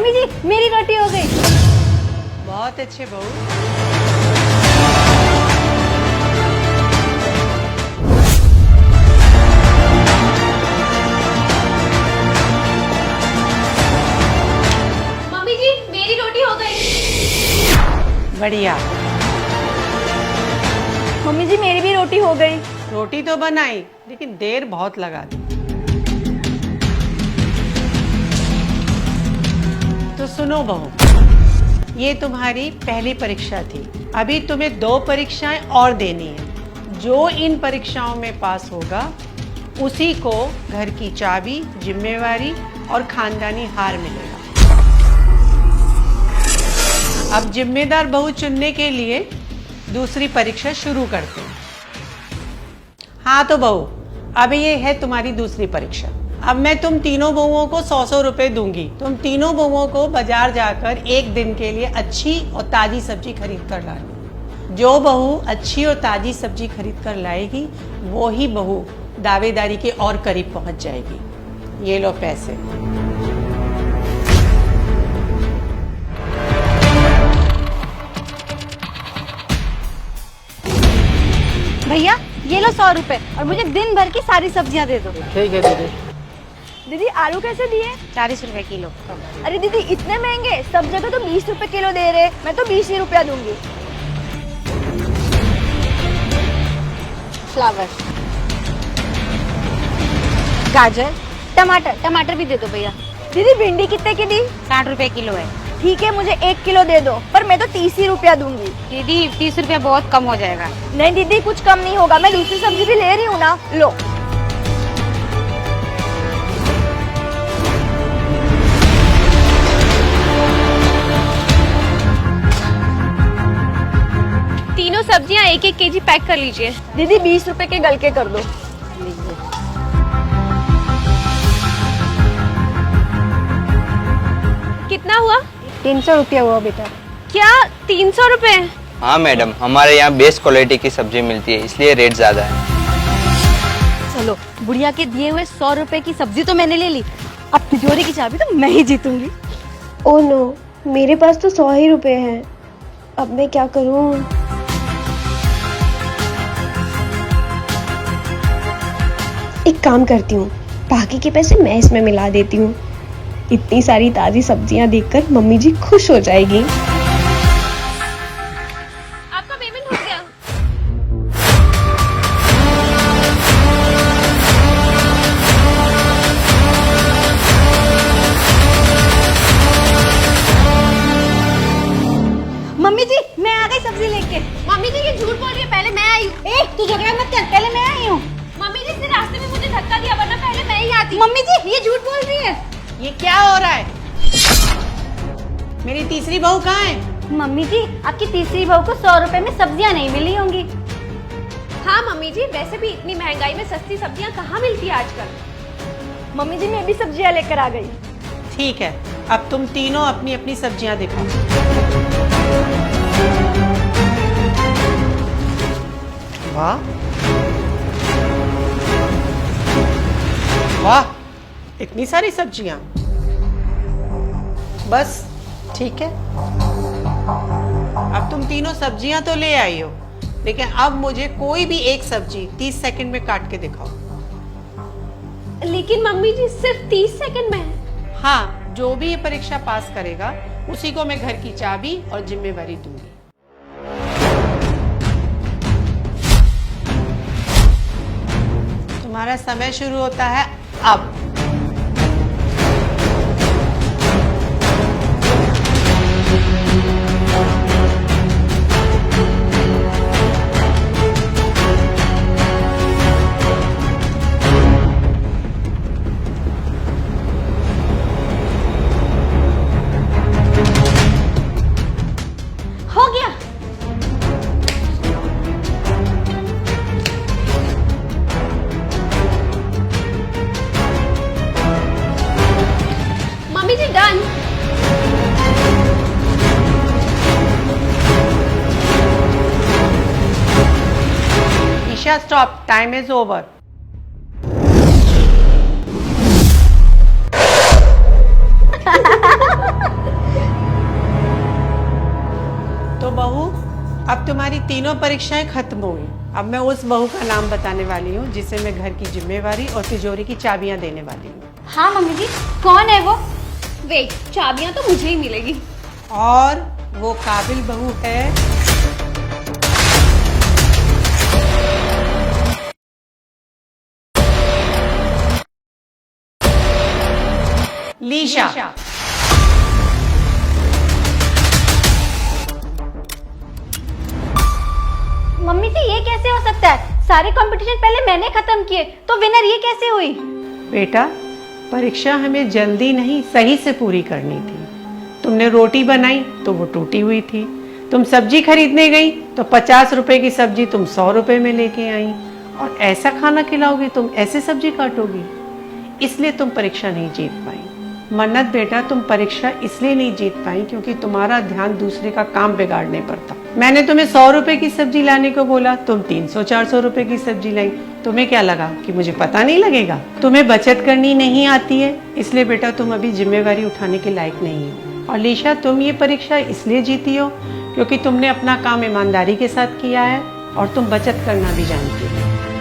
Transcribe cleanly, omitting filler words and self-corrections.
Mummy जी मेरी रोटी हो गई। बहुत अच्छे बहू। मम्मी जी मेरी रोटी हो गई। बढ़िया। मम्मी जी मेरी भी रोटी हो गई। रोटी तो बनाई लेकिन देर बहुत लगा दी। तो सुनो बहू, ये तुम्हारी पहली परीक्षा थी। अभी तुम्हें 2 परीक्षाएं और देनी है। जो इन परीक्षाओं में पास होगा उसी को घर की चाबी, जिम्मेवारी और खानदानी हार मिलेगा। अब जिम्मेदार बहू चुनने के लिए दूसरी परीक्षा शुरू करते हैं। हाँ तो बहू, अब ये है तुम्हारी दूसरी परीक्षा। अब मैं तुम तीनों बहुओं को 100-100 रुपए दूंगी। तुम तीनों बहुओं को बाजार जाकर एक दिन के लिए अच्छी और ताजी सब्जी खरीद कर लानी। जो बहू अच्छी और ताजी सब्जी खरीद कर लाएगी वो ही बहू दावेदारी के और करीब पहुंच जाएगी। ये लो पैसे। भैया ये लो 100 रुपए और मुझे दिन भर की सारी सब्जियां दे दो। ठीक है दीदी। दीदी आलू कैसे दिए? 40 रुपए किलो। अरे दीदी इतने महंगे, सब जगह तो 20 रुपए किलो दे रहे। मैं तो 20 ही रुपया दूंगी। फ्लावर, गाजर, टमाटर। टमाटर भी दे दो भैया। दीदी भिंडी कितने की दी? 60 रुपए किलो है। ठीक है मुझे 1 किलो दे दो, पर मैं तो 30 ही रुपया दूंगी। दीदी 30 रुपया बहुत कम हो जाएगा। नहीं दीदी कुछ कम नहीं होगा, मैं दूसरी सब्जी भी ले रही हूँ ना। लो। तीनों सब्जियां 1-1 केजी पैक कर लीजिए। दीदी 20 रुपए के गल के कर दो। कितना हुआ? 300 रुपया हुआ बेटा। क्या 300 रुपए? हाँ मैडम, हमारे यहाँ बेस्ट क्वालिटी की सब्जी मिलती है इसलिए रेट ज्यादा है। चलो बुढ़िया के दिए हुए 100 रुपए की सब्जी तो मैंने ले ली, अब तिजोरी की चाबी तो मैं ही जीतूंगी। ओह नो, मेरे पास तो 100 ही रुपए हैं। अब मैं क्या करूं? एक काम करती हूँ, बाकी के पैसे मैं इसमें मिला देती हूँ। इतनी सारी ताजी सब्जियां देखकर मम्मी जी खुश हो जाएगी। आपका पेमेंट हो गया। मम्मी जी मैं आ गई सब्जी लेके। मम्मी जी ये झूठ बोल रही है, पहले मैं आई हूँ। ए तू झगड़ा मत कर, पहले मैं आई हूँ। मम्मी जी इसने रास्ते में मुझे धक्का दिया, वरना पहले मैं ही आती। मम्मी जी ये झूठ बोल रही है। ये क्या हो रहा है? मेरी तीसरी बहू कहाँ है? मम्मी जी आपकी तीसरी बहू को 100 रुपए में सब्जियां नहीं मिली होंगी। हाँ मम्मी जी, वैसे भी इतनी महंगाई में सस्ती सब्जियां कहाँ मिलती है आजकल। मम्मी जी मैं भी सब्जियां लेकर आ गई। ठीक है, अब तुम तीनों अपनी अपनी सब्जियां दिखाओ। वाह वाह, इतनी सारी सब्जियां। बस ठीक है, अब तुम तीनों सब्जियां तो ले आई हो, लेकिन अब मुझे कोई भी एक सब्जी 30 सेकंड में काट के दिखाओ। लेकिन मम्मी जी सिर्फ 30 सेकंड में है। हाँ, जो भी ये परीक्षा पास करेगा उसी को मैं घर की चाबी और जिम्मेवारी दूंगी। तुम्हारा समय शुरू होता है अब। हो गया। Mummy ji done. Isha stop, time is over. तुम्हारी तीनों परीक्षाएं खत्म हो गई। अब मैं उस बहू का नाम बताने वाली हूँ जिसे मैं घर की जिम्मेवारी और तिजोरी की चाबियां देने वाली हूँ। हाँ मम्मी जी, कौन है वो? वेट, चाबियां तो मुझे ही मिलेगी। और वो काबिल बहू है लीशा। मम्मी जी ये कैसे हो सकता है? सारे कंपटीशन पहले मैंने खत्म किए, तो विनर ये कैसे हुई? बेटा, परीक्षा हमें जल्दी नहीं सही से पूरी करनी थी। तुमने रोटी बनाई तो वो टूटी हुई थी। तुम सब्जी खरीदने गई तो 50 रुपए की सब्जी तुम 100 रुपए में लेके आई। और ऐसा खाना खिलाओगी, तुम ऐसे सब्जी काटोगी, इसलिए तुम परीक्षा नहीं जीत पाई। मन्नत बेटा, तुम परीक्षा इसलिए नहीं जीत पाई क्योंकि तुम्हारा ध्यान दूसरे का काम बिगाड़ने पर था। मैंने तुम्हें 100 रुपए की सब्जी लाने को बोला, तुम 300-400 रुपए की सब्जी लाई। तुम्हें क्या लगा कि मुझे पता नहीं लगेगा? तुम्हें बचत करनी नहीं आती है, इसलिए बेटा तुम अभी जिम्मेवारी उठाने के लायक नहीं हो। और लीशा, तुम ये परीक्षा इसलिए जीती हो क्योंकि तुमने अपना काम ईमानदारी के साथ किया है और तुम बचत करना भी जानती हो।